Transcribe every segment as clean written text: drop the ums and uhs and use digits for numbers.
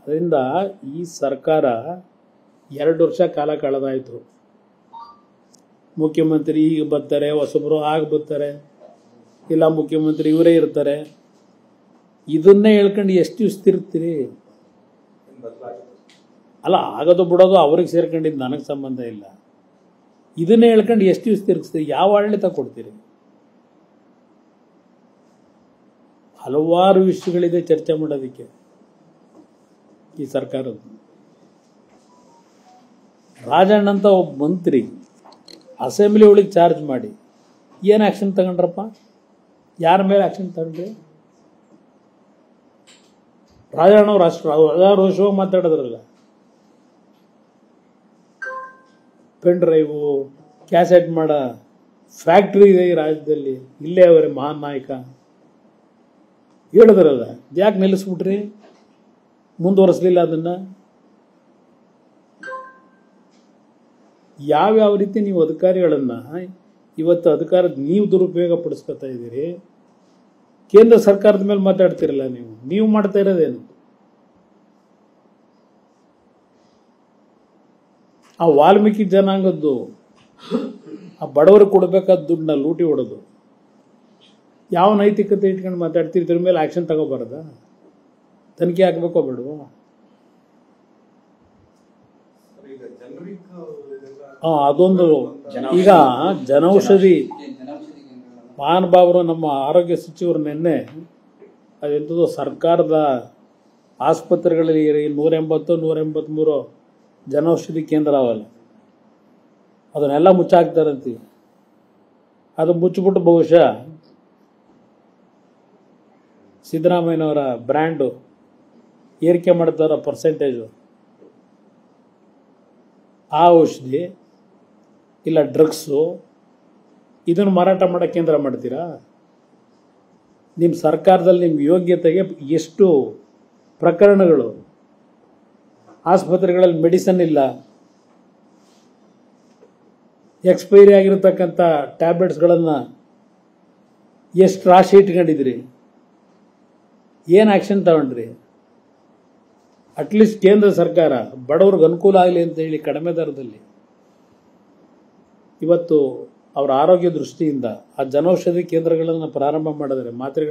ಅದರಿಂದ ಈ ಸರ್ಕಾರ 2 ವರ್ಷ ಕಾಲ ಕಳೆದಾಯಿತು. ಮುಖ್ಯಮಂತ್ರಿ ಈಗ ಬರ್ತಾರೆ, ಹೊಸಬ್ರು ಆಗ ಬರ್ತಾರೆ, ಇಲ್ಲ ಮುಖ್ಯಮಂತ್ರಿ ಇವರೇ ಇರ್ತಾರೆ. ಇದನ್ನೇ ಹೇಳ್ಕೊಂಡು ಎಷ್ಟು ದಿವಸ ತಿರುಗ್ತೀರಿ? ಅಲ್ಲ, ಆಗೋದು ಬಿಡೋದು ಅವ್ರಿಗೆ ಸೇರ್ಕೊಂಡಿದ್ದು ನನಗೆ ಸಂಬಂಧ ಇಲ್ಲ. ಇದನ್ನೇ ಹೇಳ್ಕೊಂಡು ಎಷ್ಟು ದಿವಸ ತಿರುಗಿಸ್ತೀರಿ? ಯಾವ ಆಡಳಿತ ಕೊಡ್ತೀರಿ? ಹಲವಾರು ವಿಷಯಗಳಿದೆ ಚರ್ಚೆ ಮಾಡೋದಕ್ಕೆ ಈ ಸರ್ಕಾರದ್ದು. ರಾಜಣ್ಣ ಅಂತ ಒಬ್ಬ ಮಂತ್ರಿ ಅಸೆಂಬ್ಲಿ ಒಳಗೆ ಚಾರ್ಜ್ ಮಾಡಿ ಏನು ಆ್ಯಕ್ಷನ್ ತಗೊಂಡ್ರಪ್ಪ? ಯಾರ ಮೇಲೆ ಆ್ಯಕ್ಷನ್ ತಗೊಂಡ್ರಿ? ರಾಜಣ್ಣ ಅವ್ರು ರೋಷವಾಗಿ ಮಾತಾಡಿದ್ರಲ್ಲ, ಪೆನ್ ಡ್ರೈವು ಕ್ಯಾಸೆಟ್ ಮಾಡ ಫ್ಯಾಕ್ಟ್ರಿ ಇದೆ ಈ ರಾಜ್ಯದಲ್ಲಿ, ಇಲ್ಲೇ ಅವರೇ ಮಹಾನ್ ನಾಯಕ ಹೇಳಿದ್ರಲ್ಲ. ಯಾಕೆ ನಿಲ್ಲಿಸ್ಬಿಟ್ರಿ? ಮುಂದುವರಿಸಲಿಲ್ಲ ಅದನ್ನ? ಯಾವ್ಯಾವ ರೀತಿ ನೀವು ಅಧಿಕಾರಿಗಳನ್ನ ಇವತ್ತು ಅಧಿಕಾರದ ನೀವು ದುರುಪಯೋಗ ಪಡಿಸ್ಕೊತಾ ಇದ್ದೀರಿ? ಕೇಂದ್ರ ಸರ್ಕಾರದ ಮೇಲೆ ಮಾತಾಡ್ತಿರಲ್ಲ ನೀವು ಮಾಡ್ತಾ ಇರೋದೇನು? ಆ ವಾಲ್ಮೀಕಿ ಜನಾಂಗದ್ದು ಆ ಬಡವರಿಗೆ ಕೊಡಬೇಕಾದ ದುಡ್ಡನ್ನ ಲೂಟಿ ಹೊಡೆದು ಯಾವ ನೈತಿಕತೆ ಇಟ್ಕೊಂಡು ಮಾತಾಡ್ತೀರಿ? ಇದ್ರ ಮೇಲೆ ಆಕ್ಷನ್ ತಗೋಬಾರ್ದ? ತನಿಖೆ ಹಾಕ್ಬೇಕೋ ಬೇಡವೋ? ಅದೊಂದು. ಈಗ ಜನೌಷಧಿ ಮಹಾನುಭಾವರು ನಮ್ಮ ಆರೋಗ್ಯ ಸಚಿವರು ನಿನ್ನೆ ಅದೆಂಥದ್ದು ಸರ್ಕಾರದ ಆಸ್ಪತ್ರೆಗಳಲ್ಲಿ 183 ಜನೌಷಧಿ ಕೇಂದ್ರ ಅವಲ್ಲ, ಅದನ್ನೆಲ್ಲ ಮುಚ್ಚಾಕ್ತಾರಂತೀವಿ. ಅದು ಮುಚ್ಚಿಬಿಟ್ಟು ಬಹುಶಃ ಸಿದ್ದರಾಮಯ್ಯನವರ ಬ್ರ್ಯಾಂಡು ಏರಿಕೆ ಮಾಡ್ತಾರ ಪರ್ಸೆಂಟೇಜು. ಆ ಔಷಧಿ ಇಲ್ಲ ಡ್ರಗ್ಸು ಇದನ್ನು ಮಾರಾಟ ಮಾಡೋ ಕೇಂದ್ರ ಮಾಡ್ತೀರಾ? ನಿಮ್ಮ ಸರ್ಕಾರದಲ್ಲಿ ನಿಮ್ಮ ಯೋಗ್ಯತೆಗೆ ಎಷ್ಟು ಪ್ರಕರಣಗಳು? ಆಸ್ಪತ್ರೆಗಳಲ್ಲಿ ಮೆಡಿಸನ್ ಇಲ್ಲ, ಎಕ್ಸ್ಪೈರಿ ಆಗಿರತಕ್ಕಂಥ ಟ್ಯಾಬ್ಲೆಟ್ಸ್ಗಳನ್ನು ಎಷ್ಟು ರಾಶಿ ಇಟ್ಕೊಂಡಿದ್ರಿ? ಏನು ಆ್ಯಕ್ಷನ್ ತಗೊಂಡ್ರಿ? ಅಟ್ಲೀಸ್ಟ್ ಕೇಂದ್ರ ಸರ್ಕಾರ ಬಡವ್ರಿಗೆ ಅನುಕೂಲ ಆಗಲಿ ಅಂತ ಹೇಳಿ ಕಡಿಮೆ ದರದಲ್ಲಿ ಇವತ್ತು ಅವರ ಆರೋಗ್ಯ ದೃಷ್ಟಿಯಿಂದ ಆ ಜನೌಷಧಿ ಕೇಂದ್ರಗಳನ್ನು ಪ್ರಾರಂಭ ಮಾಡಿದರೆ ಮಾತ್ರೆ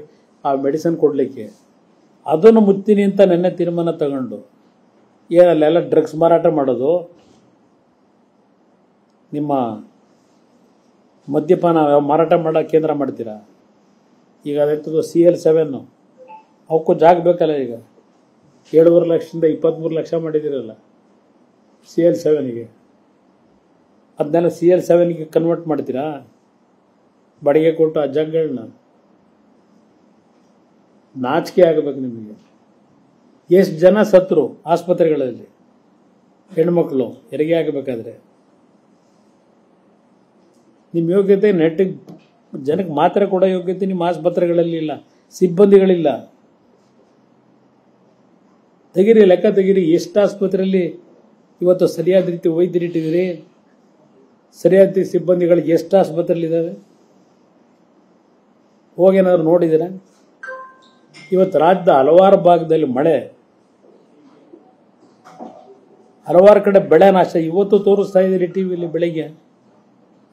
ಆ ಮೆಡಿಸಿನ್ ಕೊಡಲಿಕ್ಕೆ, ಅದನ್ನು ಮುಚ್ತೀನಿ ಅಂತ ನೆನ್ನೆ ತೀರ್ಮಾನ ತಗೊಂಡು ಏನಲ್ಲೆಲ್ಲ ಡ್ರಗ್ಸ್ ಮಾರಾಟ ಮಾಡೋದು, ನಿಮ್ಮ ಮದ್ಯಪಾನ ಮಾರಾಟ ಮಾಡೋ ಕೇಂದ್ರ ಮಾಡ್ತೀರಾ? ಈಗ ಅದೆಂಥದ್ದು CL7 ಅವಕ್ಕೂ ಜಾಗ ಬೇಕಲ್ಲ. ಈಗ 7.5 ಲಕ್ಷದಿಂದ 23 ಲಕ್ಷ ಮಾಡಿದಿರಲ್ಲ CL7ಗೆ. ಅದನ್ನೆಲ್ಲ CL7ಗೆ ಕನ್ವರ್ಟ್ ಮಾಡ್ತೀರಾ? ಬಾಡಿಗೆ ಕೊಟ್ಟು ಆ ಜಾಗಗಳನ್ನ? ನಾಚಿಕೆ ಆಗಬೇಕು ನಿಮಗೆ. ಎಷ್ಟು ಜನ ಸತ್ರು ಆಸ್ಪತ್ರೆಗಳಲ್ಲಿ ಹೆಣ್ಮಕ್ಳು ಹೆರಿಗೆ ಆಗಬೇಕಾದ್ರೆ? ನಿಮ್ಮ ಯೋಗ್ಯತೆ ನೆಟ್ಟಿಗೆ ಜನಕ್ಕೆ ಮಾತ್ರೆ ಕೊಡೋ ಯೋಗ್ಯತೆ ನಿಮ್ಮ ಆಸ್ಪತ್ರೆಗಳಲ್ಲಿ ಇಲ್ಲ, ಸಿಬ್ಬಂದಿಗಳಿಲ್ಲ. ತೆಗೀರಿ, ಲೆಕ್ಕ ತೆಗೀರಿ. ಎಷ್ಟು ಆಸ್ಪತ್ರೆಯಲ್ಲಿ ಇವತ್ತು ಸರಿಯಾದ ರೀತಿ ವೈದ್ಯರಿಟ್ಟಿದ್ದೀರಿ? ಸರಿಯಾದ ರೀತಿ ಸಿಬ್ಬಂದಿಗಳು ಎಷ್ಟು ಆಸ್ಪತ್ರೆಯಲ್ಲಿ ಇದ್ದಾವೆ? ಹೋಗೇನಾದ್ರು ನೋಡಿದ್ದೀರಾ? ಇವತ್ತು ರಾಜ್ಯದ ಹಲವಾರು ಭಾಗದಲ್ಲಿ ಮಳೆ, ಹಲವಾರು ಕಡೆ ಬೆಳೆ ನಾಶ. ಇವತ್ತು ತೋರಿಸ್ತಾ ಇದ್ದೀರಿ ಟಿವಿಯಲ್ಲಿ ಬೆಳಿಗ್ಗೆ.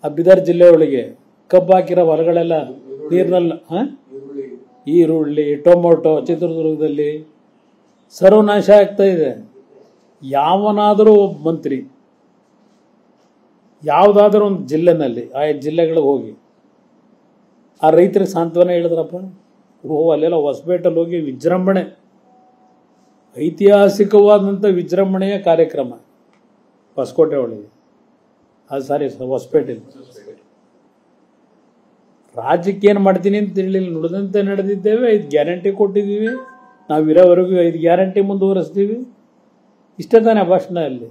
ಆ ಬೀದರ್ ಜಿಲ್ಲೆ ಒಳಗೆ ಕಬ್ಬು ಹಾಕಿರೋ ಹೊಲಗಳೆಲ್ಲ ನೀರಿನಲ್ಲಿ ಈರುಳ್ಳಿ, ಟೊಮೊಟೊ, ಚಿತ್ರದುರ್ಗದಲ್ಲಿ ಸರ್ವನಾಶ ಆಗ್ತಾ ಇದೆ. ಯಾವನಾದರೂ ಒಬ್ಬ ಮಂತ್ರಿ ಯಾವುದಾದ್ರೂ ಒಂದು ಜಿಲ್ಲೆನಲ್ಲಿ ಆ ಜಿಲ್ಲೆಗಳಿಗೆ ಹೋಗಿ ಆ ರೈತರಿಗೆ ಸಾಂತ್ವನ ಹೇಳಿದ್ರಪ್ಪ? ಅಲ್ಲೆಲ್ಲ ಹೊಸಪೇಟೆಲ್ಲಿ ಹೋಗಿ ವಿಜೃಂಭಣೆ, ಐತಿಹಾಸಿಕವಾದಂಥ ವಿಜೃಂಭಣೆಯ ಕಾರ್ಯಕ್ರಮ ಹೊಸಕೋಟೆ ಒಳಗೆ, ಅದು ಸಾರಿ ಹೊಸಪೇಟೆಯಲ್ಲಿ. ರಾಜ್ಯಕ್ಕೆ ಏನು ಮಾಡ್ತೀನಿ ಅಂತ ಹೇಳಿಲ್ಲ, ನುಡಿದಂತೆ ನಡೆದಿದ್ದೇವೆ. 5 ಗ್ಯಾರಂಟಿ ಕೊಟ್ಟಿದ್ದೀವಿ, ನಾವು ಇರೋವರೆಗೂ 5 ಗ್ಯಾರಂಟಿ ಮುಂದುವರಿಸ್ತೀವಿ. ಇಷ್ಟೇ ತಾನೇ ಭಾಷಣ ಅಲ್ಲಿ?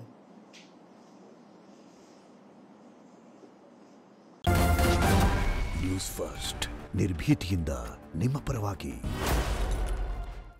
ನ್ಯೂಸ್ ಫಸ್ಟ್, ನಿರ್ಭೀತಿಯಿಂದ ನಿಮ್ಮ ಪರವಾಗಿ.